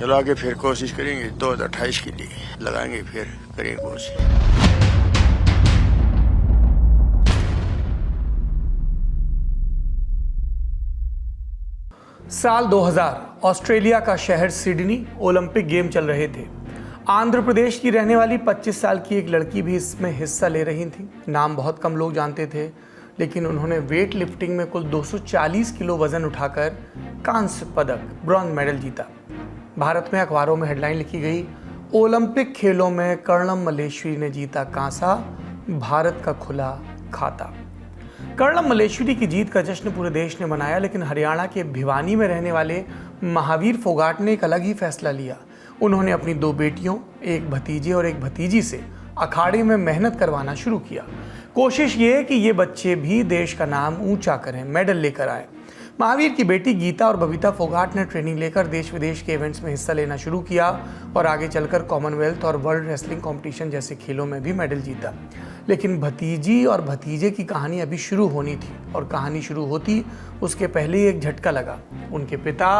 चला के फिर कोशिश करेंगे 2028 के लिए लगाएंगे, फिर करेंगे कोशिश। साल 2000 ऑस्ट्रेलिया का शहर सिडनी, ओलंपिक गेम चल रहे थे। आंध्र प्रदेश की रहने वाली 25 साल की एक लड़की भी इसमें हिस्सा ले रही थी। नाम बहुत कम लोग जानते थे, लेकिन उन्होंने वेट लिफ्टिंग में कुल 240 किलो वजन उठाकर कांस्य पदक, ब्रॉन्ज मेडल जीता। भारत में अखबारों में हेडलाइन लिखी गई, ओलंपिक खेलों में कर्णम मल्लेश्वरी ने जीता कांसा, भारत का खुला खाता। कर्णम मल्लेश्वरी की जीत का जश्न पूरे देश ने मनाया, लेकिन हरियाणा के भिवानी में रहने वाले महावीर फोगाट ने एक अलग ही फैसला लिया। उन्होंने अपनी 2 बेटियों, एक भतीजे और एक भतीजी से अखाड़े में मेहनत करवाना शुरू किया। कोशिश ये कि ये बच्चे भी देश का नाम ऊंचा करें, मेडल लेकर आए। महावीर की बेटी गीता और बबीता फोगाट ने ट्रेनिंग लेकर देश विदेश के इवेंट्स में हिस्सा लेना शुरू किया और आगे चलकर कॉमनवेल्थ और वर्ल्ड रेसलिंग कंपटीशन जैसे खेलों में भी मेडल जीता। लेकिन भतीजी और भतीजे की कहानी अभी शुरू होनी थी, और कहानी शुरू होती उसके पहले ही एक झटका लगा। उनके पिता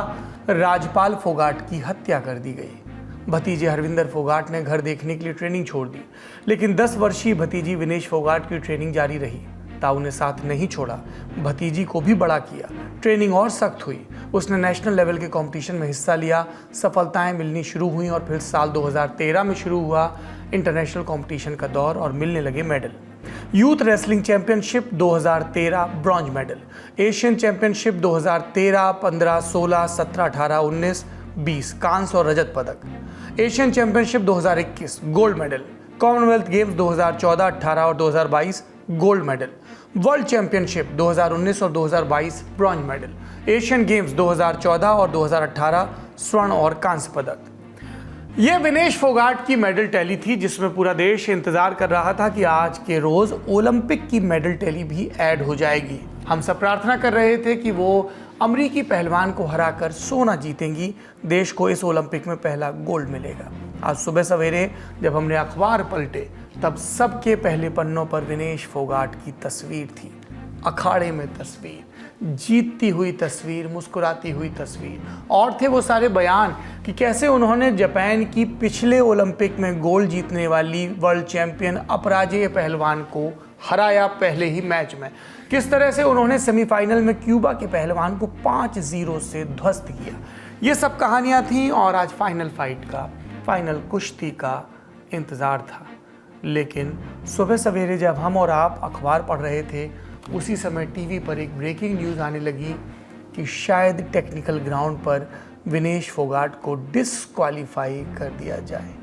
राजपाल फोगाट की हत्या कर दी गई। भतीजे हरविंदर फोगाट ने घर देखने के लिए ट्रेनिंग छोड़ दी, लेकिन 10 वर्षीय भतीजी विनेश फोगाट की ट्रेनिंग जारी रही। ताऊ ने साथ नहीं छोड़ा, भतीजी को भी बड़ा किया। ट्रेनिंग और सख्त हुई। उसने नेशनल लेवल के कंपटीशन में हिस्सा लिया, सफलताएं मिलनी शुरू हुई और फिर साल 2013 में शुरू हुआ इंटरनेशनल कंपटीशन का दौर और मिलने लगे medal. Youth wrestling championship 2013 bronze medal, Asian championship 2013, 15, 16, 17, 18, 19, 20 कांस्य और रजत पदक, Asian championship 2021 gold medal, Commonwealth games 2014, 18 और 2022 गोल्ड मेडल, वर्ल्ड चैंपियनशिप 2019 और 2022 ब्रॉन्ज मेडल, एशियन गेम्स 2014 और 2018 स्वर्ण और कांस्य पदक। यह विनेश फोगाट की मेडल टैली थी, जिसमें पूरा देश इंतजार कर रहा था कि आज के रोज ओलंपिक की मेडल टैली भी ऐड हो जाएगी। हम सब प्रार्थना कर रहे थे कि वो अमरीकी पहलवान को हराकर सोना जीतेंगी, देश को इस ओलंपिक में पहला गोल्ड मिलेगा। आज सुबह सवेरे जब हमने अखबार पलटे, तब सबके पहले पन्नों पर विनेश फोगाट की तस्वीर थी। अखाड़े में तस्वीर, जीतती हुई तस्वीर, मुस्कुराती हुई तस्वीर, और थे वो सारे बयान कि कैसे उन्होंने जापान की पिछले ओलंपिक में गोल्ड जीतने वाली वर्ल्ड चैंपियन अपराजेय पहलवान को हराया पहले ही मैच में। किस तरह से उन्होंने सेमीफाइनल में क्यूबा के पहलवान को 5-0 से ध्वस्त किया। ये सब कहानियाँ थीं और आज फाइनल फाइट का, फाइनल कुश्ती का इंतज़ार था। लेकिन सुबह सवेरे जब हम और आप अखबार पढ़ रहे थे, उसी समय टीवी पर एक ब्रेकिंग न्यूज़ आने लगी कि शायद टेक्निकल ग्राउंड पर विनेश फोगाट को डिस्क्वालीफाई कर दिया जाए।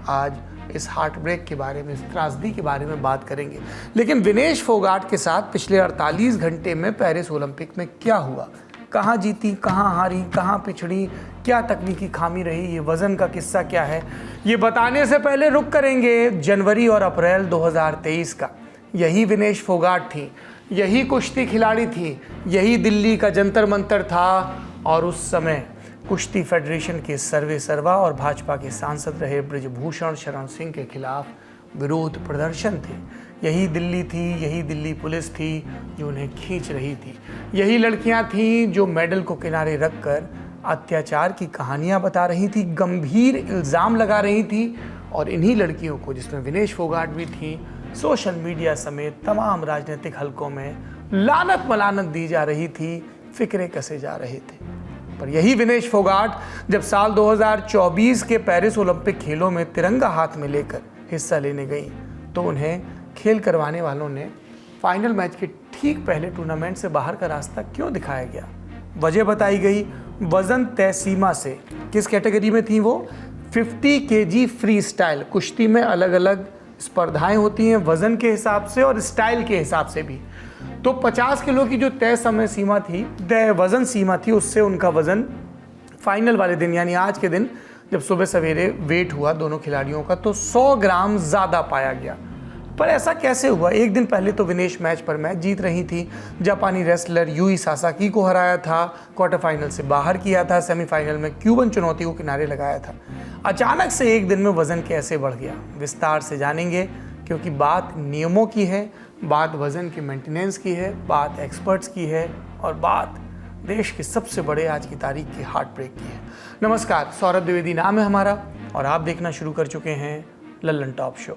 आज इस हार्ट ब्रेक के बारे में, इस त्रासदी के बारे में बात करेंगे। लेकिन विनेश फोगाट के साथ पिछले 48 घंटे में पेरिस ओलंपिक में क्या हुआ, कहाँ जीती, कहाँ हारी, कहाँ पिछड़ी, क्या तकनीकी खामी रही, ये वज़न का किस्सा क्या है, ये बताने से पहले रुक करेंगे जनवरी और अप्रैल 2023 का। यही विनेश फोगाट थी, यही कुश्ती खिलाड़ी थी, यही दिल्ली का जंतर मंतर था, और उस समय कुश्ती फेडरेशन के सर्वेसर्वा और भाजपा के सांसद रहे बृजभूषण शरण सिंह के खिलाफ विरोध प्रदर्शन थे। यही दिल्ली थी, यही दिल्ली पुलिस थी जो उन्हें खींच रही थी। यही लड़कियां थीं जो मेडल को किनारे रखकर अत्याचार की कहानियां बता रही थी, गंभीर इल्ज़ाम लगा रही थी, और इन्हीं लड़कियों को, जिसमें विनेश फोगाट भी थी, सोशल मीडिया समेत तमाम राजनीतिक हलकों में लानत मलानत दी जा रही थी, फिक्रे कसे जा रहे थे। पर यही विनेश फोगाट जब साल 2024 के पेरिस ओलंपिक खेलों में तिरंगा हाथ में लेकर हिस्सा लेने गई, तो उन्हें खेल करवाने वालों ने फाइनल मैच के ठीक पहले टूर्नामेंट से बाहर का रास्ता क्यों दिखाया गया। वजह बताई गई, वजन तय सीमा से। किस कैटेगरी में थी वो? 50 kg फ्री स्टाइल। कुश्ती में अलग अलग स्पर्धाएं होती हैं, वजन के हिसाब से और स्टाइल के हिसाब से भी। तो 50 किलो की जो तय समय सीमा थी, तय वजन सीमा थी, उससे उनका वजन फाइनल वाले दिन, यानी आज के दिन जब सुबह सवेरे वेट हुआ दोनों खिलाड़ियों का, तो 100 ग्राम ज़्यादा पाया गया। पर ऐसा कैसे हुआ? एक दिन पहले तो विनेश मैच पर मैच जीत रही थी, जापानी रेसलर यूई सासाकी को हराया था, क्वार्टर फाइनल से बाहर किया था, सेमीफाइनल में क्यूबन चुनौती को किनारे लगाया था। अचानक से एक दिन में वजन कैसे बढ़ गया? विस्तार से जानेंगे, क्योंकि बात नियमों की है, बात वजन की मेंटेनेंस की है, बात एक्सपर्ट्स की है, और बात देश के सबसे बड़े आज की तारीख की हार्ट ब्रेक की है। नमस्कार, सौरभ द्विवेदी नाम है हमारा और आप देखना शुरू कर चुके हैं लल्लन टॉप शो।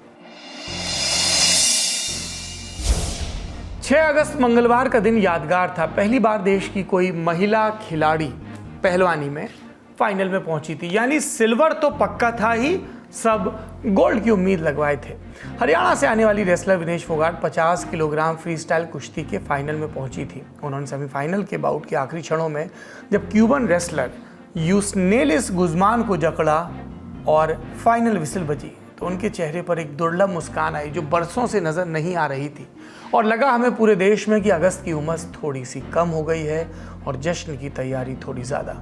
6 अगस्त मंगलवार का दिन यादगार था। पहली बार देश की कोई महिला खिलाड़ी पहलवानी में फाइनल में पहुंची थी, यानी सिल्वर तो पक्का था ही, सब गोल्ड की उम्मीद लगवाए थे। हरियाणा से आने वाली wrestler Vinesh Phogat 50 kilogram free style कुश्ती के फाइनल में पहुंची थी। उन्होंने सेमीफाइनल के बाउट के आखिरी क्षणों में जब क्यूबन रेसलर यूस्नेलिस गुज़मान को जकड़ा और फाइनल विसिल बजी तो उनके चेहरे पर एक दुर्लभ मुस्कान आई जो बरसों से नज़र नहीं आ रही थी, और लगा हमें पूरे देश में कि अगस्त की उमस थोड़ी सी कम हो गई है और जश्न की तैयारी थोड़ी ज़्यादा।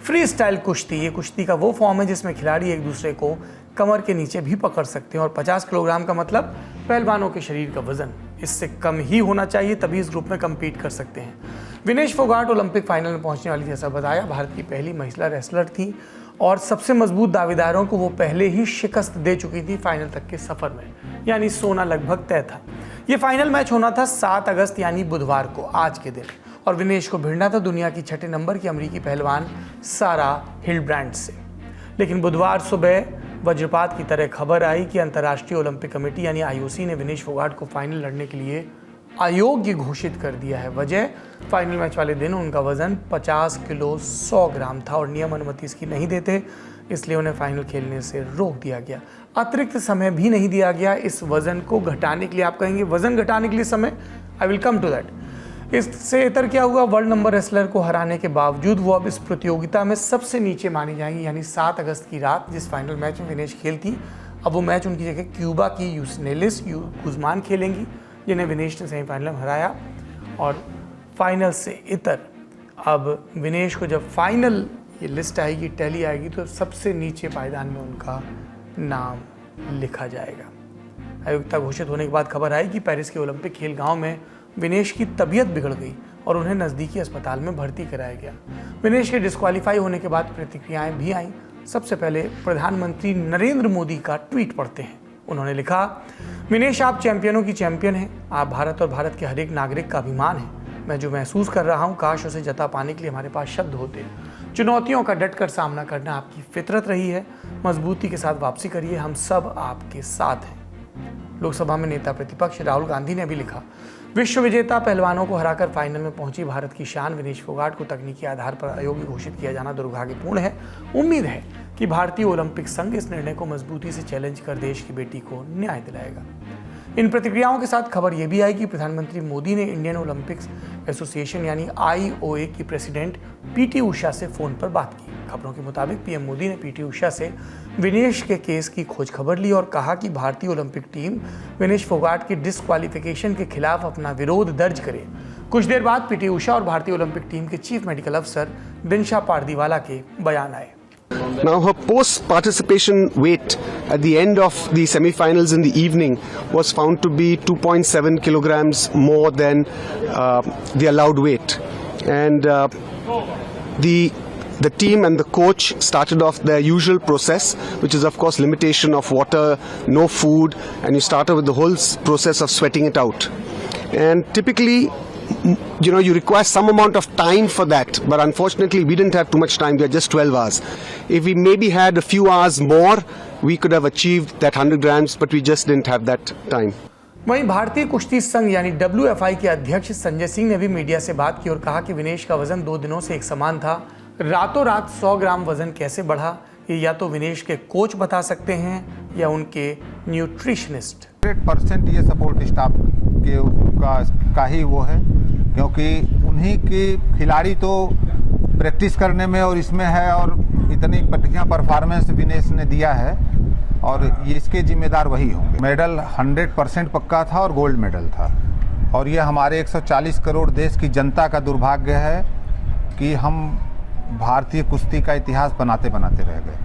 फ्री स्टाइल कुश्ती, ये कुश्ती का वो फॉर्म है जिसमें खिलाड़ी एक दूसरे को कमर के नीचे भी पकड़ सकते हैं, और 50 किलोग्राम का मतलब पहलवानों के शरीर का वजन इससे कम ही होना चाहिए, तभी इस ग्रुप में कम्पीट कर सकते हैं। विनेश फोगाट ओलंपिक फाइनल में पहुंचने वाली, जैसा बताया, भारत की पहली महिला रेसलर थी और सबसे मजबूत दावेदारों को वो पहले ही शिकस्त दे चुकी थी फाइनल तक के सफर में, यानी सोना लगभग तय था। ये फाइनल मैच होना था 7 अगस्त यानी बुधवार को, आज के दिन, और विनेश को भिड़ना था दुनिया की 6 नंबर की अमेरिकी पहलवान सारा हिल्डब्रांड से। लेकिन बुधवार सुबह वज्रपात की तरह खबर आई कि अंतर्राष्ट्रीय ओलंपिक कमेटी यानी आईओसी ने विनेश फोगाट को फाइनल लड़ने के लिए अयोग्य घोषित कर दिया है। वजह, फाइनल मैच वाले दिन उनका वजन 50 किलो 100 ग्राम था और नियम अनुमति इसकी नहीं देते, इसलिए उन्हें फाइनल खेलने से रोक दिया गया। अतिरिक्त समय भी नहीं दिया गया इस वजन को घटाने के लिए। आप कहेंगे वजन घटाने के लिए समय, I will come to that. इससे इतर क्या हुआ, वर्ल्ड नंबर रेसलर को हराने के बावजूद वो अब इस प्रतियोगिता में सबसे नीचे मानी जाएंगी, यानी 7 अगस्त की रात जिस फाइनल मैच में विनेश खेलती, अब वो मैच उनकी जगह क्यूबा की यूस्नेलिस गुज़मान खेलेंगी, जिन्हें विनेश ने सेमीफाइनल में हराया। और फाइनल से इतर अब विनेश को जब फाइनल ये लिस्ट आएगी, टैली आएगी, तो सबसे नीचे पायदान में उनका नाम लिखा जाएगा। अयोग्यता घोषित होने के बाद खबर आई कि पेरिस के ओलंपिक खेल गांव में विनेश की तबीयत बिगड़ गई और उन्हें नज़दीकी अस्पताल में भर्ती कराया गया। विनेश के डिस्क्वालीफाई होने के बाद प्रतिक्रियाएं भी आईं। सबसे पहले प्रधानमंत्री नरेंद्र मोदी का ट्वीट पढ़ते हैं। उन्होंने लिखा, विनेश आप चैंपियनों की चैंपियन हैं, आप भारत और भारत के हर एक नागरिक का अभिमान है। मैं जो महसूस कर रहा हूँ, काश उसे जता पाने के लिए हमारे पास शब्द होते। चुनौतियों का डटकर सामना करना आपकी फितरत रही है, मजबूती के साथ वापसी करिए, हम सब आपके साथ हैं। लोकसभा में नेता प्रतिपक्ष राहुल गांधी ने भी लिखा, विश्व विजेता पहलवानों को हराकर फाइनल में पहुंची भारत की शान विनेश फोगाट को तकनीकी आधार पर अयोग्य घोषित किया जाना दुर्भाग्यपूर्ण है। उम्मीद है कि भारतीय ओलंपिक संघ इस निर्णय को मजबूती से चैलेंज कर देश की बेटी को न्याय दिलाएगा। इन प्रतिक्रियाओं के साथ खबर यह भी आई कि प्रधानमंत्री मोदी ने इंडियन ओलंपिक्स एसोसिएशन यानी आईओए की प्रेसिडेंट पीटी उषा से फोन पर बात की। खबरों के मुताबिक पीएम मोदी ने पीटी उषा से विनेश के केस की खोज खबर ली और कहा कि भारतीय ओलंपिक टीम विनेश फोगाट की डिस्क्वालिफिकेशन के खिलाफ अपना विरोध दर्ज करे। कुछ देर बाद पीटी उषा और भारतीय ओलंपिक टीम के चीफ मेडिकल अफसर दिनशा पारदीवाला के बयान आए। Now her post-participation weight at the end of the semi-finals in the evening was found to be 2.7 kilograms more than the allowed weight, and the team and the coach started off their usual process, which is of course limitation of water, no food, and you started with the whole process of sweating it out. And typically, you require some amount of time for that, but unfortunately we didn't have too much time. We had just 12 hours. If we maybe had a few hours more, we could have achieved that 100 grams, but we just didn't have that time. वहीं भारतीय कुश्ती संघ यानी WFI के अध्यक्ष संजय सिंह ने भी media से बात की और कहा कि विनेश का वजन 2 दिनों से एक समान था। रातों रात 100 ग्राम वजन कैसे बढ़ा, ये या तो विनेश के कोच बता सकते हैं या उनके न्यूट्रिशनिस्ट। 100% ये सपोर्ट स्टाफ का ही वो है, क्योंकि उन्हीं की खिलाड़ी तो प्रैक्टिस करने में और इसमें है, और इतनी बढ़िया परफॉर्मेंस विनेश ने दिया है और इसके जिम्मेदार वही होंगे। मेडल 100% पक्का था और गोल्ड मेडल था, और ये हमारे 140 करोड़ देश की जनता का दुर्भाग्य है कि हम भारतीय कुश्ती का इतिहास बनाते बनाते रह गए।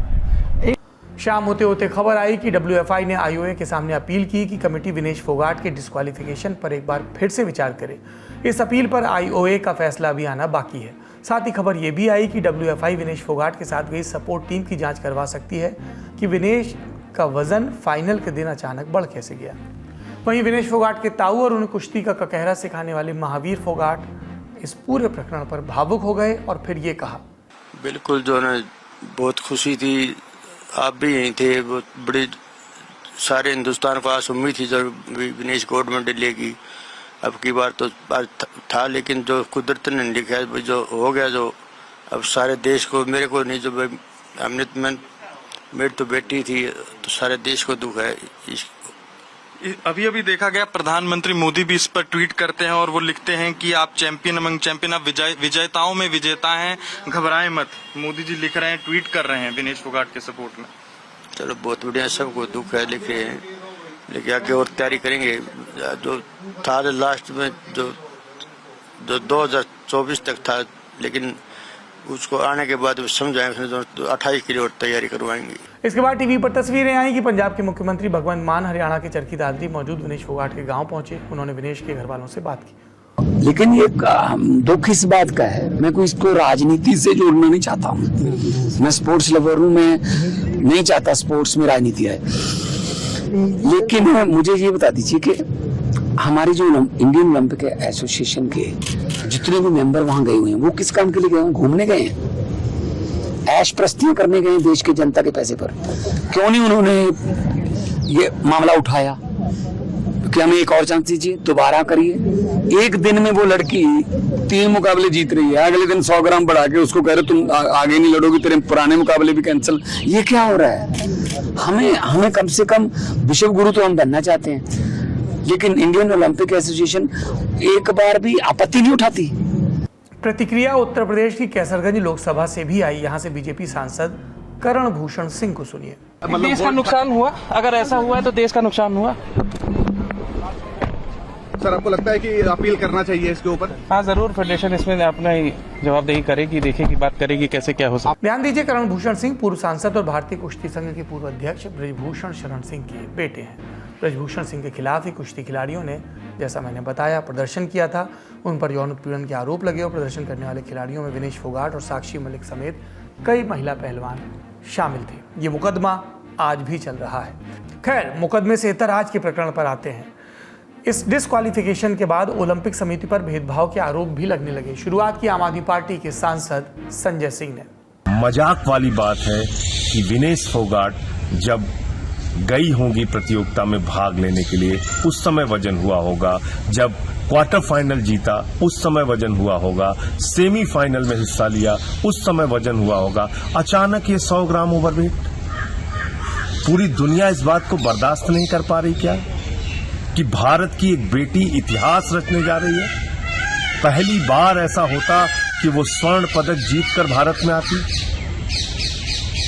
शाम होते होते खबर आई कि WFI ने आईओए के सामने अपील की कि कमेटी विनेश फोगाट के डिस्क्वालिफिकेशन पर एक बार फिर से विचार करे। इस अपील पर आईओए का फैसला भी आना बाकी है। साथ ही खबर यह भी आई कि WFI विनेश फोगाट के साथ गई सपोर्ट टीम की जांच करवा सकती है कि विनेश का वजन फाइनल के दिन अचानक बढ़ कैसे गया। वहीं विनेश फोगाट के ताऊ और उन्हें कुश्ती का ककहरा सिखाने वाले महावीर फोगाट इस पूरे प्रकरण पर भावुक हो गए और फिर ये कहा, बिल्कुल जो है बहुत खुशी थी, आप भी यहीं थे। बहुत बड़ी सारे हिंदुस्तान को आस उम्मीद थी जब विनेश गोल्ड मेडल लेगी। अब की बार तो था, लेकिन जो कुदरत ने लिखा है जो हो गया, जो अब सारे देश को, मेरे को नहीं, जो हमने मेरी तो बेटी थी, तो सारे देश को दुख है। अभी अभी देखा गया प्रधानमंत्री मोदी भी इस पर ट्वीट करते हैं और वो लिखते हैं कि आप चैंपियन अमंग चैंपियन, आप विजेताओं में विजेता हैं, घबराएं मत। मोदी जी लिख रहे हैं, ट्वीट कर रहे हैं विनेश फोगाट के सपोर्ट में। चलो बहुत बढ़िया, सबको दुख है, लिख रहे हैं, लेकिन आगे और तैयारी करेंगे। जो था लास्ट में जो 2024 तक था, लेकिन उसको आने के बाद समझाएंगे, 28 के लिए और तैयारी करवाएंगे। इसके बाद टीवी पर तस्वीरें आई कि पंजाब के मुख्यमंत्री भगवंत मान हरियाणा के चरखी दादरी मौजूद विनेश फोगाट के गांव पहुंचे। उन्होंने विनेश के घर वालों से बात की। लेकिन ये दुख इस बात का है, मैं कोई इसको राजनीति से जोड़ना नहीं चाहता हूँ। मैं स्पोर्ट्स लवर हूँ, मैं नहीं चाहता स्पोर्ट्स में राजनीति है। लेकिन मुझे ये बता दीजिए कि हमारे जो इंडियन ओलंपिक एसोसिएशन के जितने भी मेंबर वहां गए हुए हैं, वो किस काम के लिए गए हैं? घूमने गए हैं, ऐश प्रस्तियां करने गए हैं देश की जनता के पैसे पर। क्यों नहीं उन्होंने ये मामला उठाया कि हमें एक और चांस दीजिए, दोबारा करिए। एक दिन में वो लड़की 3 मुकाबले जीत रही है, अगले दिन 100 ग्राम बढ़ा के उसको कह रहे तुम आगे नहीं लड़ोगी, तेरे पुराने मुकाबले भी कैंसिल। ये क्या हो रहा है? हमें कम से कम विश्व गुरु तो हम बनना चाहते हैं, लेकिन इंडियन ओलंपिक एसोसिएशन एक बार भी आपत्ति नहीं उठाती। प्रतिक्रिया उत्तर प्रदेश की कैसरगंज लोकसभा से भी आई। यहाँ से बीजेपी सांसद करण भूषण सिंह को सुनिए। देश का नुकसान हुआ, अगर ऐसा हुआ है तो देश का नुकसान हुआ। सर, आपको लगता है कि अपील करना चाहिए इसके ऊपर? हाँ जरूर, फेडरेशन इसमें अपना ही जवाबदेही करेगी, देखेगी, बात करेगी कैसे क्या हो सकता। ध्यान दीजिए, करण भूषण सिंह पूर्व सांसद और भारतीय कुश्ती संघ के पूर्व अध्यक्ष ब्रजभूषण शरण सिंह के बेटे हैं। ब्रजभूषण सिंह के खिलाफ ही कुश्ती खिलाड़ियों ने, जैसा मैंने बताया, प्रदर्शन किया था। उन पर यौन उत्पीड़न के आरोप लगे और प्रदर्शन करने वाले खिलाड़ियों में विनेश फोगाट और साक्षी मलिक समेत कई महिला पहलवान शामिल थे। ये मुकदमा आज भी चल रहा है। खैर, मुकदमे से इतर आज के प्रकरण पर आते हैं। इस डिस्क्वालिफिकेशन के बाद ओलंपिक समिति पर भेदभाव के आरोप भी लगने लगे। शुरुआत की आम आदमी पार्टी के सांसद संजय सिंह ने। मजाक वाली बात है कि विनेश फोगाट जब गई होंगी प्रतियोगिता में भाग लेने के लिए, उस समय वजन हुआ होगा। जब क्वार्टर फाइनल जीता उस समय वजन हुआ होगा। सेमीफाइनल में हिस्सा लिया उस समय वजन हुआ होगा। अचानक ये 100 ग्राम ओवरवेट। पूरी दुनिया इस बात को बर्दाश्त नहीं कर पा रही क्या कि भारत की एक बेटी इतिहास रचने जा रही है? पहली बार ऐसा होता कि वो स्वर्ण पदक जीतकर भारत में आती।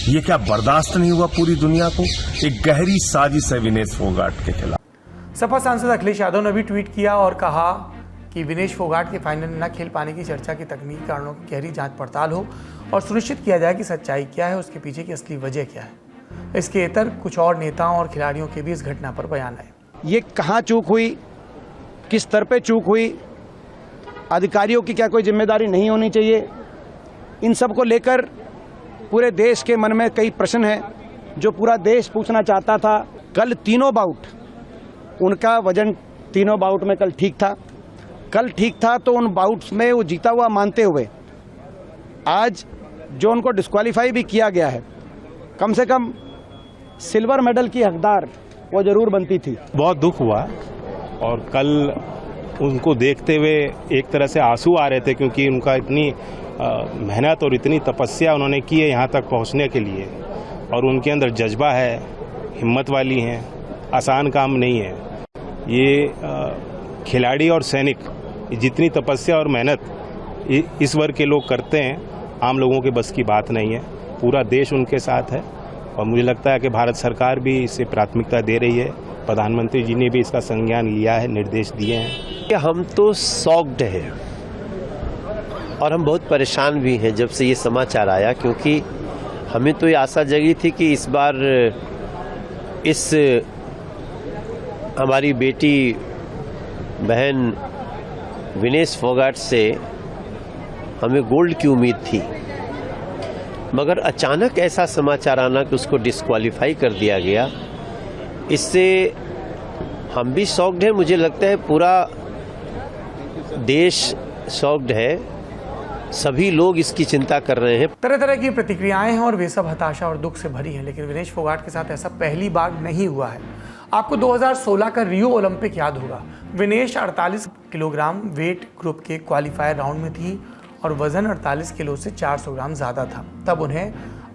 ये क्या बर्दाश्त नहीं हुआ पूरी दुनिया को? एक गहरी साजिश है विनेश फोगाट के खिलाफ। सपा सांसद अखिलेश यादव ने भी ट्वीट किया और कहा कि विनेश फोगाट के फाइनल में न खेल पाने की चर्चा की तकनीकी कारणों की गहरी जांच पड़ताल हो और सुनिश्चित किया जाए कि सच्चाई क्या है, उसके पीछे की असली वजह क्या है। इसके इतर कुछ और नेताओं और खिलाड़ियों के भी इस घटना पर बयान आए। ये कहाँ चूक हुई, किस स्तर पे चूक हुई, अधिकारियों की क्या कोई जिम्मेदारी नहीं होनी चाहिए, इन सब को लेकर पूरे देश के मन में कई प्रश्न हैं जो पूरा देश पूछना चाहता था। कल तीनों बाउट उनका वजन तीनों बाउट में कल ठीक था, तो उन बाउट्स में वो जीता हुआ मानते हुए आज जो उनको डिस्क्वालीफाई भी किया गया है, कम से कम सिल्वर मेडल की हकदार वो जरूर बनती थी। बहुत दुख हुआ और कल उनको देखते हुए एक तरह से आंसू आ रहे थे, क्योंकि उनका इतनी मेहनत और इतनी तपस्या उन्होंने की है यहाँ तक पहुँचने के लिए, और उनके अंदर जज्बा है, हिम्मत वाली हैं, आसान काम नहीं है। ये खिलाड़ी और सैनिक जितनी तपस्या और मेहनत इस वर्ग के लोग करते हैं, आम लोगों के बस की बात नहीं है। पूरा देश उनके साथ है और मुझे लगता है कि भारत सरकार भी इसे प्राथमिकता दे रही है। प्रधानमंत्री जी ने भी इसका संज्ञान लिया है, निर्देश दिए हैं। हम तो शॉक्ड हैं और हम बहुत परेशान भी हैं जब से ये समाचार आया, क्योंकि हमें तो ये आशा जगी थी कि इस बार इस हमारी बेटी बहन विनेश फोगाट से हमें गोल्ड की उम्मीद थी, मगर अचानक ऐसा समाचार आना कि उसको डिस्क्वालीफाई कर दिया गया, इससे हम भी शॉक्ड हैं। मुझे लगता है पूरा देश शॉक्ड है सभी लोग इसकी चिंता कर रहे हैं। तरह तरह की प्रतिक्रियाएं हैं और वे सब हताशा और दुख से भरी हैं, लेकिन विनेश फोगाट के साथ ऐसा पहली बार नहीं हुआ है। आपको 2016 का रियो ओलंपिक याद होगा। विनेश 48 किलोग्राम वेट ग्रुप के क्वालिफायर राउंड में थी और वजन 48 किलो से 400 ग्राम ज़्यादा था। तब उन्हें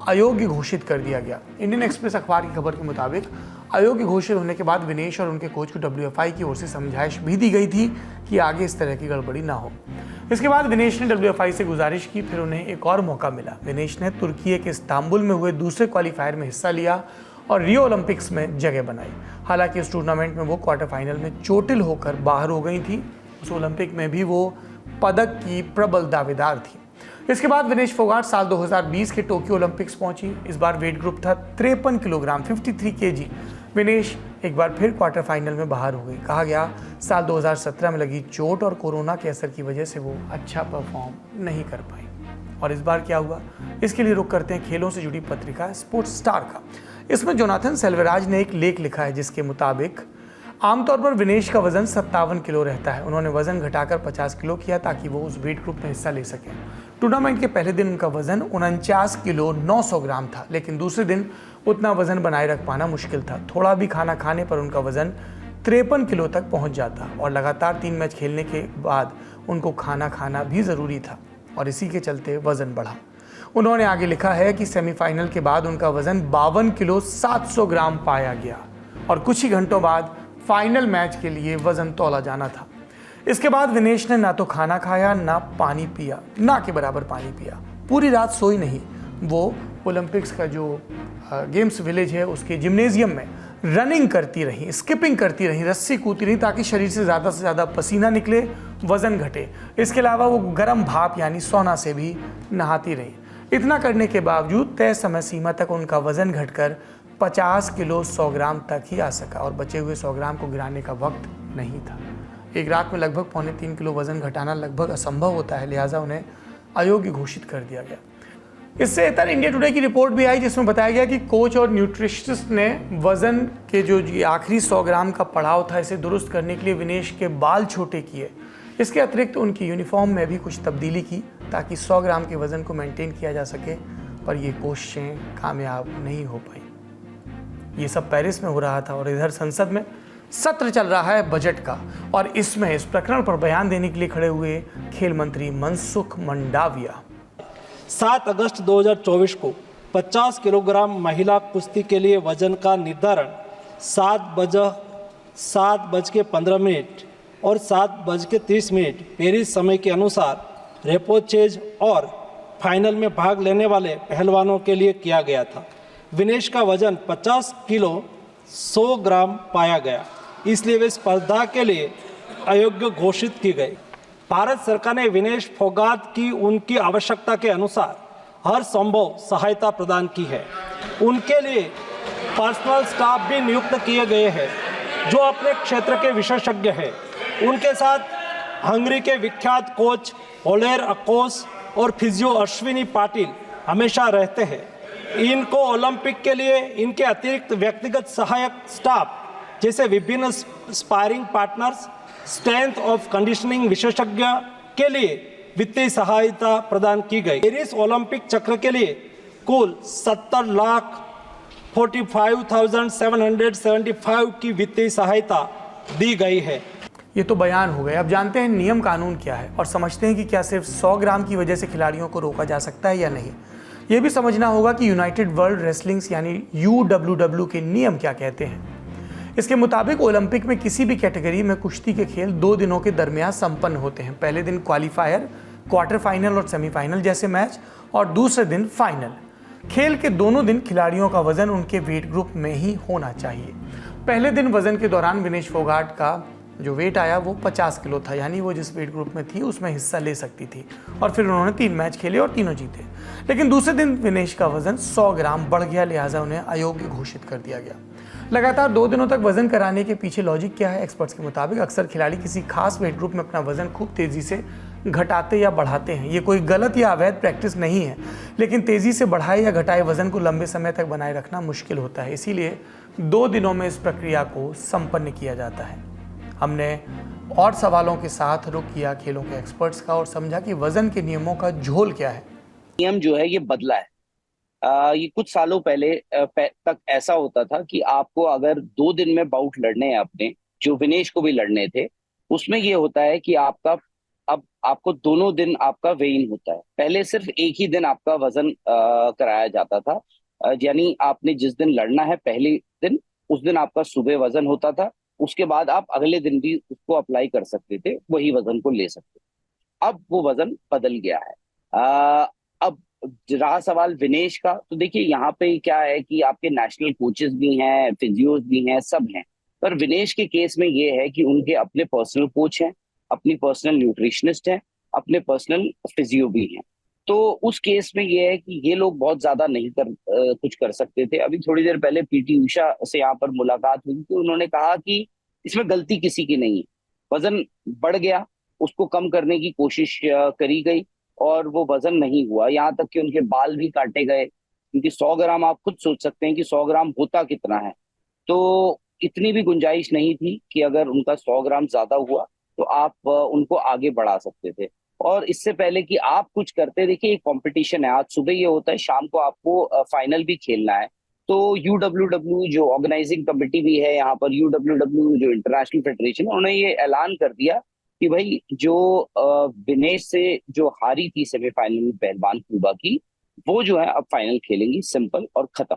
अयोग्य घोषित कर दिया गया। इंडियन एक्सप्रेस अखबार की खबर के मुताबिक अयोग्य घोषित होने के बाद विनेश और उनके कोच को WFI की ओर से समझाइश भी दी गई थी कि आगे इस तरह की गड़बड़ी ना हो। इसके बाद विनेश ने WFI से गुजारिश की, फिर उन्हें एक और मौका मिला। विनेश ने तुर्की के इस्तांबुल में हुए दूसरे क्वालिफायर में हिस्सा लिया और रियो ओलंपिक्स में जगह बनाई। हालांकि इस टूर्नामेंट में वो क्वार्टर फाइनल में चोटिल होकर बाहर हो गई थी। उस ओलंपिक में भी वो पदक की प्रबल दावेदार थी। इसके बाद विनेश फोगाट साल 2020 के टोक्यो ओलंपिक्स पहुंची। इस बार वेट ग्रुप था 53 किलोग्राम 53 kg। विनेश एक बार फिर क्वार्टर फाइनल में बाहर हो गई। कहा गया साल 2017 में लगी चोट और कोरोना के असर की वजह से वो अच्छा परफॉर्म नहीं कर पाई। और इस बार क्या हुआ, इसके लिए रुख करते हैं खेलों से जुड़ी पत्रिका स्पोर्ट्स स्टार का। इसमें जोनाथन सेल्वराज ने एक लेख लिखा है जिसके मुताबिक आमतौर पर विनेश का वजन 57 किलो रहता है। उन्होंने वजन घटाकर 50 किलो किया ताकि वो उस वेट ग्रुप में हिस्सा ले सकें। टूर्नामेंट के पहले दिन उनका वजन 49 किलो 900 ग्राम था, लेकिन दूसरे दिन उतना वजन बनाए रख पाना मुश्किल था। थोड़ा भी खाना खाने पर उनका वजन 53 किलो तक पहुंच जाता और लगातार 3 मैच खेलने के बाद उनको खाना खाना भी ज़रूरी था और इसी के चलते वजन बढ़ा। उन्होंने आगे लिखा है कि सेमीफाइनल के बाद उनका वजन 52 किलो 700 ग्राम पाया गया और कुछ ही घंटों बाद फाइनल मैच के लिए वजन तौला जाना था। इसके बाद विनेश ने ना तो खाना खाया ना पानी पिया, ना के बराबर पानी पिया। पूरी रात सोई नहीं। वो ओलंपिक्स का जो गेम्स विलेज है उसके जिम्नेजियम में रनिंग करती रही, स्किपिंग करती रही, रस्सी कूदती रही ताकि शरीर से ज़्यादा पसीना निकले, वज़न घटे। इसके अलावा वो गर्म भाप यानी सौना से भी नहाती रही। इतना करने के बावजूद तय समय सीमा तक उनका वज़न घटकर 50 किलो 100 ग्राम तक ही आ सका और बचे हुए 100 ग्राम को गिराने का वक्त नहीं था। एक रात में लगभग 3.25 किलो वज़न घटाना लगभग असंभव होता है, लिहाजा उन्हें अयोग्य घोषित कर दिया गया। इससे इतर इंडिया टुडे की रिपोर्ट भी आई जिसमें बताया गया कि कोच और न्यूट्रिशनिस्ट ने वज़न के जो आखिरी 100 ग्राम का पड़ाव था इसे दुरुस्त करने के लिए विनेश के बाल छोटे किए। इसके अतिरिक्त उनकी यूनिफॉर्म में भी कुछ तब्दीली की ताकि 100 ग्राम के वज़न को मेंटेन किया जा सके, पर ये कोशिशें कामयाब नहीं हो पाई। ये सब पेरिस में हो रहा था और इधर संसद में सत्र चल रहा है बजट का और इसमें इस प्रकरण पर बयान देने के लिए खड़े हुए खेल मंत्री मनसुख मंडाविया। 7 अगस्त 2024 को 50 किलोग्राम महिला कुश्ती के लिए वजन का निर्धारण 7:15 और 7:30 पेरिस समय के अनुसार रेपोचेज और फाइनल में भाग लेने वाले पहलवानों के लिए किया गया था। विनेश का वजन 50 किलो 100 ग्राम पाया गया, इसलिए वे स्पर्धा के लिए अयोग्य घोषित की गई। भारत सरकार ने विनेश फोगाट की उनकी आवश्यकता के अनुसार हर संभव सहायता प्रदान की है। उनके लिए पर्सनल स्टाफ भी नियुक्त किए गए हैं जो अपने क्षेत्र के विशेषज्ञ हैं। उनके साथ हंगरी के विख्यात कोच ओलेर अकोस और फिजियो अश्विनी पाटिल हमेशा रहते हैं। इनको ओलंपिक के लिए इनके अतिरिक्त व्यक्तिगत सहायक स्टाफ जैसे विभिन्न sparring partners, strength of conditioning विशेषज्ञ के लिए वित्तीय सहायता प्रदान की गई। पेरिस ओलंपिक चक्र के लिए कुल 70,45,775 की वित्तीय सहायता दी गई है। ये तो बयान हो गए। अब जानते हैं नियम कानून क्या है और समझते हैं कि क्या सिर्फ 100 ग्राम की वजह से खिलाड़ियों को रोका जा सकता है या नहीं। ये भी समझना होगा कि यूनाइटेड वर्ल्ड रेसलिंग्स यानी UWW के नियम क्या कहते हैं। इसके मुताबिक ओलंपिक में किसी भी कैटेगरी में कुश्ती के खेल 2 दिनों के दरमियान संपन्न होते हैं। पहले दिन क्वालिफायर, क्वार्टर फाइनल और सेमीफाइनल जैसे मैच और दूसरे दिन फाइनल। खेल के दोनों दिन खिलाड़ियों का वजन उनके वेट ग्रुप में ही होना चाहिए। पहले दिन वजन के दौरान विनेश फोगाट का जो वेट आया वो 50 किलो था, यानी वो जिस वेट ग्रुप में थी उसमें हिस्सा ले सकती थी और फिर उन्होंने 3 मैच खेले और तीनों जीते। लेकिन दूसरे दिन विनेश का वजन 100 ग्राम बढ़ गया, लिहाजा उन्हें अयोग्य घोषित कर दिया गया। लगातार 2 दिनों तक वजन कराने के पीछे लॉजिक क्या है? एक्सपर्ट्स के मुताबिक अक्सर खिलाड़ी किसी खास वेट ग्रुप में अपना वजन खूब तेजी से घटाते या बढ़ाते हैं। ये कोई गलत या अवैध प्रैक्टिस नहीं है, लेकिन तेजी से बढ़ाए या घटाए वजन को लंबे समय तक बनाए रखना मुश्किल होता है। इसीलिए 2 दिनों में इस प्रक्रिया को संपन्न किया जाता है। हमने और सवालों के साथ रुख किया खेलों के एक्सपर्ट्स का और समझा कि वजन के नियमों का झोल क्या है। नियम जो है ये बदला है। ये कुछ सालों पहले तक ऐसा होता था कि आपको अगर 2 दिन में बाउट लड़ने हैं अपने, जो विनेश को भी लड़ने थे, उसमें ये होता है कि अब आपको दोनों दिन आपका वेइंग होता है। पहले सिर्फ एक ही दिन आपका वजन कराया जाता था, यानी आपने जिस दिन लड़ना है पहले दिन, उस दिन आपका सुबह वजन होता था, उसके बाद आप अगले दिन भी उसको अप्लाई कर सकते थे, वही वजन को ले सकते थे। अब वो वजन बदल गया है। अब रहा सवाल विनेश का, तो देखिए यहाँ पे क्या है कि आपके नेशनल कोचेस भी हैं, फिजियोज भी हैं, सब हैं, पर विनेश के केस में ये है कि उनके अपने पर्सनल कोच हैं, अपनी पर्सनल न्यूट्रिशनिस्ट हैं, अपने पर्सनल फिजियो भी हैं। तो उस केस में ये है कि ये लोग बहुत ज्यादा नहीं कुछ कर सकते थे। अभी थोड़ी देर पहले पीटी उषा से यहाँ पर मुलाकात हुई तो उन्होंने कहा कि इसमें गलती किसी की नहीं है, वजन बढ़ गया, उसको कम करने की कोशिश करी गई और वो वजन नहीं हुआ, यहाँ तक कि उनके बाल भी काटे गए, क्योंकि 100 ग्राम आप खुद सोच सकते हैं कि 100 ग्राम होता कितना है। तो इतनी भी गुंजाइश नहीं थी कि अगर उनका 100 ग्राम ज्यादा हुआ तो आप उनको आगे बढ़ा सकते थे। और इससे पहले कि आप कुछ करते, देखिए एक कंपटीशन है, आज सुबह ये होता है, शाम को आपको फाइनल भी खेलना है। तो UWW जो ऑर्गेनाइजिंग कमेटी भी है यहाँ पर, UWW जो इंटरनेशनल फेडरेशन, उन्होंने ये ऐलान कर दिया कि भाई जो विनेश से जो हारी थी सेमीफाइनल में पहलवान क्यूबा की, वो जो है अब फाइनल खेलेंगी, सिंपल और खत्म।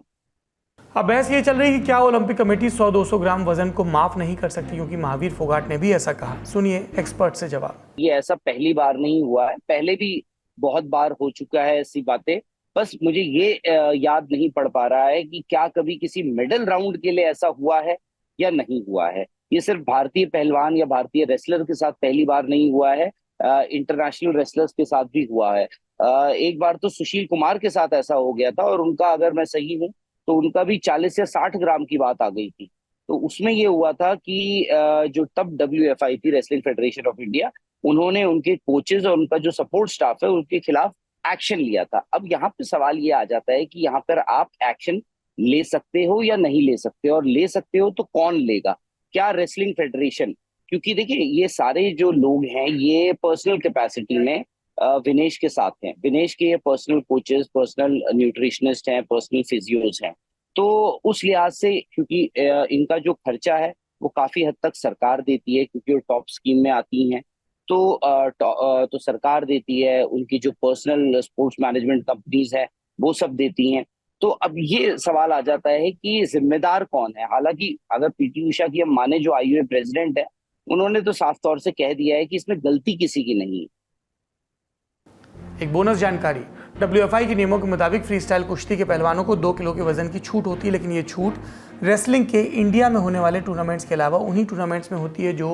अब बहस ये चल रही है कि क्या ओलंपिक कमेटी 100-200 ग्राम वजन को माफ नहीं कर सकती, क्योंकि महावीर फोगाट ने भी ऐसा कहा। सुनिए एक्सपर्ट से जवाब। ये ऐसा पहली बार नहीं हुआ है, पहले भी बहुत बार हो चुका है ऐसी बातें। बस मुझे ये याद नहीं पड़ पा रहा है कि क्या कभी किसी मेडल राउंड के लिए ऐसा हुआ है या नहीं हुआ है। ये सिर्फ भारतीय पहलवान या भारतीय रेसलर के साथ पहली बार नहीं हुआ है, इंटरनेशनल रेसलर्स के साथ भी हुआ है। एक बार तो सुशील कुमार के साथ ऐसा हो गया था, और उनका, अगर मैं सही हूँ तो उनका भी 40 या 60 ग्राम की बात आ गई थी। तो उसमें ये हुआ था कि जो तब WFI थी, रेसलिंग फेडरेशन ऑफ इंडिया, उन्होंने उनके कोचेज और उनका जो सपोर्ट स्टाफ है उनके खिलाफ एक्शन लिया था। अब यहाँ पे सवाल ये आ जाता है कि यहाँ पर आप एक्शन ले सकते हो या नहीं ले सकते, और ले सकते हो तो कौन लेगा, क्या रेसलिंग फेडरेशन? क्योंकि देखिए ये सारे जो लोग हैं ये पर्सनल कैपेसिटी में विनेश के साथ हैं, विनेश के ये पर्सनल कोचेस, पर्सनल न्यूट्रिशनिस्ट हैं, पर्सनल फिजियोज हैं। तो उस लिहाज से क्योंकि इनका जो खर्चा है वो काफी हद तक सरकार देती है, क्योंकि वो टॉप स्कीम में आती हैं, तो सरकार देती है, उनकी जो पर्सनल स्पोर्ट्स मैनेजमेंट कंपनीज है वो सब देती हैं। तो अब ये सवाल आ जाता है कि जिम्मेदार कौन है। हालांकि अगर पीटी उषा की हम माने, जो IOA प्रेसिडेंट है, उन्होंने तो साफ तौर से कह दिया है कि इसमें गलती किसी की नहीं है। एक बोनस जानकारी, WFI के नियमों के मुताबिक फ्री स्टाइल कुश्ती के पहलवानों को 2 किलो के वजन की छूट होती है, लेकिन ये छूट रेसलिंग के इंडिया में होने वाले टूर्नामेंट्स के अलावा उन्हीं टूर्नामेंट्स में होती है जो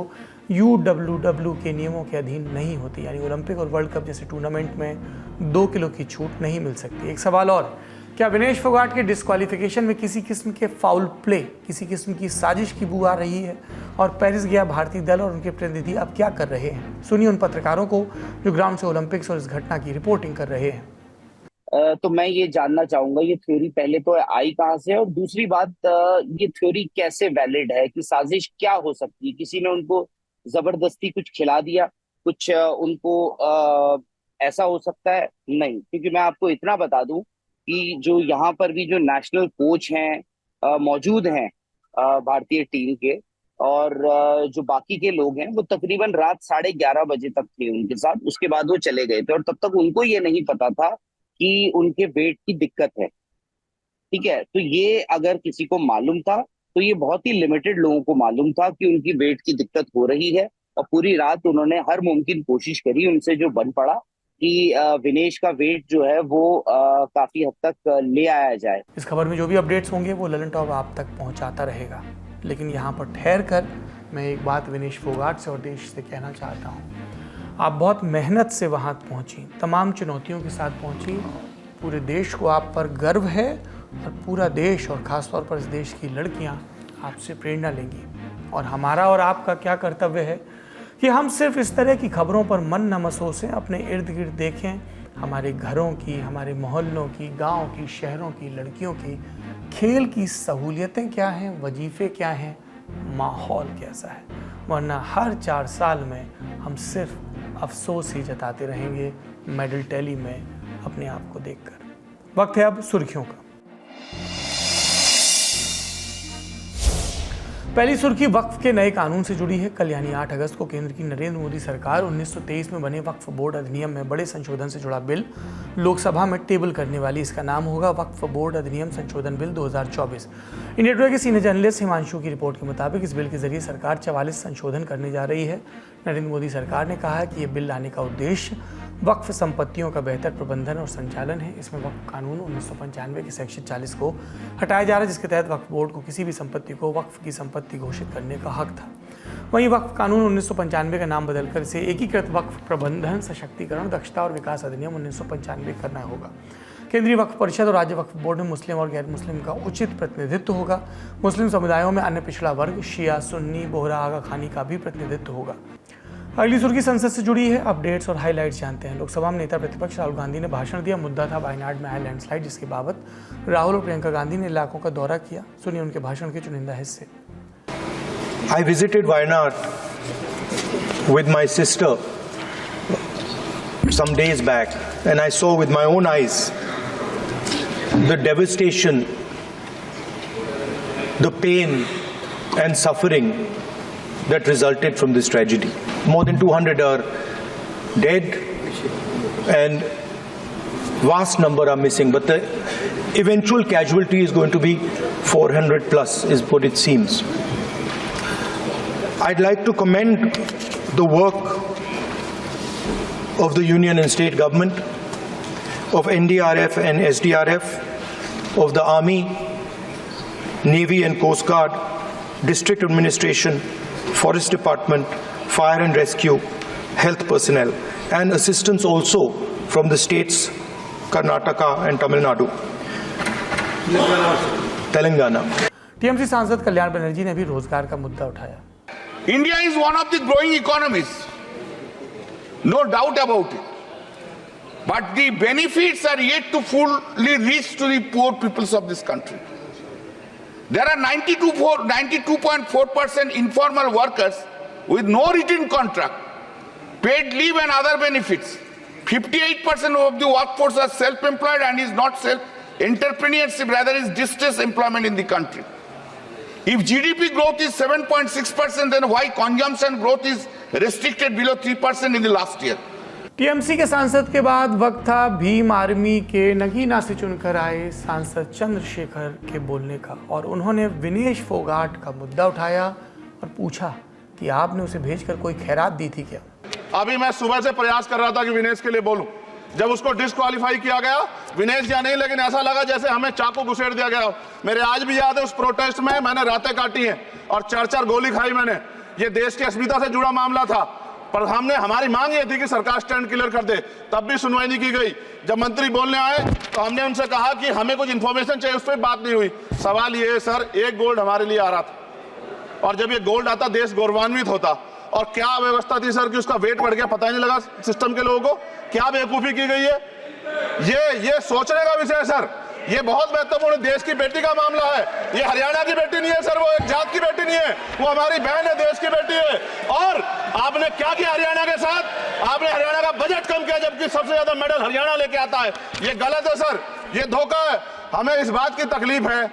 UWW के नियमों के अधीन नहीं होती, यानी ओलंपिक और वर्ल्ड कप जैसे टूर्नामेंट में 2 किलो की छूट नहीं मिल सकती। एक सवाल और, क्या विनेश फोगाट के डिस्क्वालिफिकेशन में किसी किस्म के फाउल प्ले, किसी किस्म की साजिश की बू आ रही है, और पेरिस गया भारतीय दल और उनके प्रतिनिधि अब क्या कर रहे हैं? सुनिए उन पत्रकारों को जो ग्राउंड से ओलंपिक्स और इस घटना की रिपोर्टिंग कर रहे हैं। तो मैं ये जानना चाहूंगा, ये थ्योरी पहले तो आई कहाँ से है, और दूसरी बात, ये थ्योरी कैसे वैलिड है कि साजिश क्या हो सकती है? किसी ने उनको जबरदस्ती कुछ खिला दिया, कुछ उनको ऐसा हो सकता है? नहीं, क्योंकि मैं आपको इतना बता दूं कि जो यहाँ पर भी जो नेशनल कोच हैं मौजूद हैं भारतीय टीम के, और जो बाकी के लोग हैं, वो तकरीबन रात 11:30 बजे तक थे उनके साथ, उसके बाद वो चले गए थे, और तब तक उनको ये नहीं पता था कि उनके वेट की दिक्कत है। ठीक है, तो ये अगर किसी को मालूम था तो ये बहुत ही लिमिटेड लोगों को मालूम था कि उनकी वेट की दिक्कत हो रही है, और पूरी रात उन्होंने हर मुमकिन कोशिश करी, उनसे जो बन पड़ा कि विनेश का वेट जो है वो काफी हद तक ले आया जाए। इस खबर में जो भी अपडेट्स होंगे वो ललन टॉप आप तक पहुंचाता रहेगा, लेकिन यहाँ पर ठहर कर मैं एक बात विनेश फोगाट से और देश से कहना चाहता हूँ। आप बहुत मेहनत से वहाँ पहुँची, तमाम चुनौतियों के साथ पहुँची, पूरे देश को आप पर गर्व है, और पूरा देश और ख़ासतौर पर इस देश की लड़कियाँ आपसे प्रेरणा लेंगी। और हमारा और आपका क्या कर्तव्य है कि हम सिर्फ इस तरह की खबरों पर मन न मसोसें, अपने इर्द गिर्द देखें हमारे घरों की, हमारे मोहल्लों की, गांव की, शहरों की लड़कियों की खेल की सहूलियतें क्या हैं, वजीफ़े क्या हैं, माहौल कैसा है। वरना हर 4 साल में हम सिर्फ अफसोस ही जताते रहेंगे मेडल टैली में अपने आप को देखकर। वक्त है अब सुर्खियों का। पहली सुर्खी वक्फ के नए कानून से जुड़ी है। कल यानी 8 अगस्त को केंद्र की नरेंद्र मोदी सरकार 1923 में बने वक्फ बोर्ड अधिनियम में बड़े संशोधन से जुड़ा बिल लोकसभा में टेबल करने वाली। इसका नाम होगा वक्फ बोर्ड अधिनियम संशोधन बिल 2024। इंडिया टुडे के सीनियर जर्नलिस्ट हिमांशु की रिपोर्ट के मुताबिक इस बिल के जरिए सरकार 44 संशोधन करने जा रही है। नरेंद्र मोदी सरकार ने कहा है कि यह बिल लाने का उद्देश्य वक्फ संपत्तियों का बेहतर प्रबंधन और संचालन है। इसमें वक्फ कानून 1995 के सेक्शन 40 को हटाया जा रहा है, जिसके तहत वक्फ बोर्ड को किसी भी संपत्ति को वक्फ की संपत्ति घोषित करने का हक था। वहीं वक्फ कानून 1995 का नाम बदलकर इसे एकीकृत वक्फ प्रबंधन, सशक्तिकरण, दक्षता और विकास अधिनियम 1995 करना होगा। केंद्रीय वक्फ परिषद और राज्य वक्फ बोर्ड में मुस्लिम और गैर मुस्लिम का उचित प्रतिनिधित्व होगा। मुस्लिम समुदायों में अन्य पिछड़ा वर्ग, शिया, सुन्नी, बोहरा, आगा खानी का भी प्रतिनिधित्व होगा। अगली सुर्खी संसद से जुड़ी है। अपडेट्स और हाइलाइट्स जानते हैं। लोकसभा में नेता प्रतिपक्ष राहुल गांधी ने भाषण दिया। मुद्दा था वायनाड में आए लैंडस्लाइड, जिसके बाबत राहुल और प्रियंका गांधी ने इलाकों का दौरा किया। सुनिए उनके भाषण के चुनिंदा हिस्से। I visited Wayanad with my sister some days back, and I saw with my own eyes the devastation, the pain and suffering that resulted from this tragedy. More than 200 are dead and vast number are missing, but the eventual casualty is going to be 400 plus is what it seems. I'd like to commend the work of the union and state government, of NDRF and SDRF, of the Army, Navy and Coast Guard, District Administration, Forest Department, Fire and Rescue, health personnel, and assistance also from the states Karnataka and Tamil Nadu. Telangana. TMC सांसद कल्याण बनर्जी ने भी रोजगार का मुद्दा उठाया। India is one of the growing economies, no doubt about it. But the benefits are yet to fully reach to the poor peoples of this country. There are 92.4% informal workers with no written contract, paid leave and other benefits. 58% of the workforce are self-employed and is not self-entrepreneurship, rather is distress employment in the country. If GDP growth is 7.6%, then why consumption growth is restricted below 3% in the last year? TMC के सांसद के बाद वक्त था Bhim army के नगीना से चुनकर आए सांसद चंद्रशेखर के बोलने का, और उन्होंने विनेश फोगाट का मुद्दा उठाया और पूछा कि आपने उसे भेजकर कोई खैरात दी थी क्या। अभी मैं सुबह से प्रयास कर रहा था कि विनेश के लिए बोलूं। जब उसको डिस्क्वालीफाई किया गया, विनेश या नहीं, लेकिन ऐसा लगा जैसे हमें चाकू घुसेड़ दिया गया। मेरे आज भी याद है उस प्रोटेस्ट में मैंने रातें काटी हैं और 4-4 गोली खाई मैंने। ये देश की अस्मिता से जुड़ा मामला था, पर हमने हमारी मांग ये थी कि सरकार स्टैंड क्लियर कर दे, तब भी सुनवाई नहीं की गई। जब मंत्री बोलने आए तो हमने उनसे कहा कि हमें कुछ इन्फॉर्मेशन चाहिए, उस पर बात नहीं हुई। सवाल ये है सर, एक गोल्ड हमारे लिए आ रहा था, और जब ये गोल्ड आता देश गौरवान्वित होता। और क्या व्यवस्था थी सर कि उसका वेट बढ़ गया, पता ही नहीं लगा सिस्टम के लोगों को। क्या बेवकूफी की गई है, ये सोचने का विषय है सर। ये बहुत महत्वपूर्ण देश की बेटी का मामला है। ये हरियाणा की बेटी नहीं है सर, वो एक जात की बेटी नहीं है, वो हमारी बहन है, देश की बेटी है। और आपने क्या किया हरियाणा के साथ? आपने हरियाणा का बजट कम किया, जबकि सबसे ज्यादा मेडल हरियाणा लेके आता है। ये गलत है सर, ये धोखा है। हमें इस बात की तकलीफ है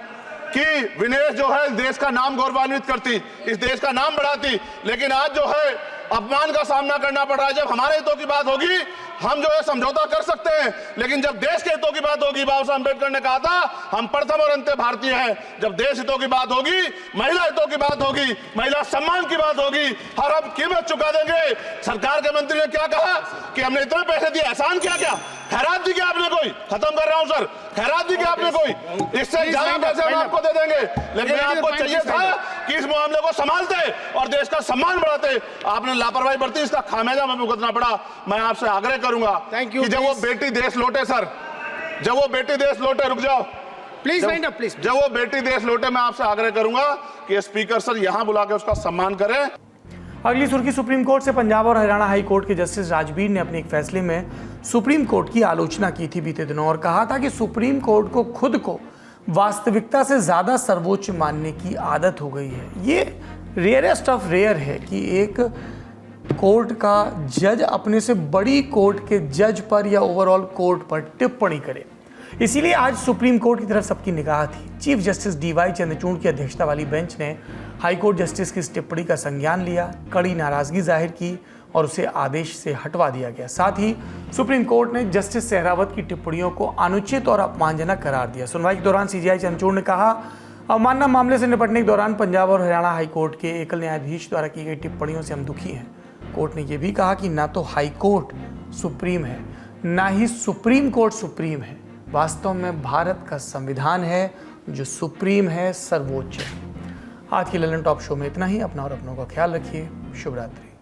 कि विनेश जो है देश का नाम गौरवान्वित करती, इस देश का नाम बढ़ाती, लेकिन आज जो है अपमान का सामना करना पड़ रहा है। जब हमारे हितों की बात होगी हम जो है समझौता कर सकते हैं, लेकिन जब देश के हितों की बात होगी, बाबा साहब अम्बेडकर ने कहा था हम प्रथम और अंत्य भारतीय हैं। जब देश हितों की बात होगी, महिला हितों की बात होगी, महिला सम्मान की बात होगी, हर हम कीमत चुका देंगे। सरकार के मंत्री ने क्या कहा कि हमने इतने पैसे दिए, एहसान किया क्या? खैरात दी क्या आपने कोई? खत्म कर रहा हूं सर, खैरात दी क्या आपने कोई? इससे ज्यादा पैसे हम आपको दे देंगे, लेकिन आपको चाहिए था कि इस मामले को संभालते और देश का सम्मान बढ़ाते। आपने लापरवाही बरती, इसका खामियाजा हमें भुगतना पड़ा। मैं आपसे आग्रह करूंगा कि जब वो बेटी देश लौटे सर, जब वो बेटी देश लौटे, रुक जाओ प्लीज, प्लीज, जब वो बेटी देश लौटे, मैं आपसे आग्रह करूंगा कि स्पीकर सर यहां बुला के उसका सम्मान करें। अगली सुर्खी सुप्रीम कोर्ट से। पंजाब और हरियाणा हाई कोर्ट के जस्टिस राजबीर ने अपने एक फैसले में सुप्रीम कोर्ट की आलोचना की थी बीते दिनों, और कहा था कि सुप्रीम कोर्ट को खुद को वास्तविकता से ज्यादा सर्वोच्च मानने की आदत हो गई है। ये रेयरेस्ट ऑफ रेयर है कि एक कोर्ट का जज अपने से बड़ी कोर्ट के जज पर या ओवरऑल कोर्ट पर टिप्पणी करे। इसीलिए आज सुप्रीम कोर्ट की तरफ सबकी निगाह थी। चीफ जस्टिस डीवाई चंद्रचूड़ की अध्यक्षता वाली बेंच ने हाई कोर्ट जस्टिस की इस टिप्पणी का संज्ञान लिया, कड़ी नाराजगी जाहिर की और उसे आदेश से हटवा दिया गया। साथ ही सुप्रीम कोर्ट ने जस्टिस सहरावत की टिप्पणियों को अनुचित और अपमानजनक करार दिया। सुनवाई के दौरान सीजेआई चंद्रचूड़ ने कहा, अवमानना मामले से निपटने के दौरान पंजाब और हरियाणा हाई कोर्ट के एकल न्यायाधीश द्वारा की गई टिप्पणियों से हम दुखी हैं। कोर्ट ने यह भी कहा कि ना तो हाई कोर्ट सुप्रीम है, ना ही सुप्रीम कोर्ट सुप्रीम है। वास्तव में भारत का संविधान है जो सुप्रीम है, सर्वोच्च है। आज की ललन टॉप शो में इतना ही। अपना और अपनों का ख्याल रखिए। शुभ रात्रि।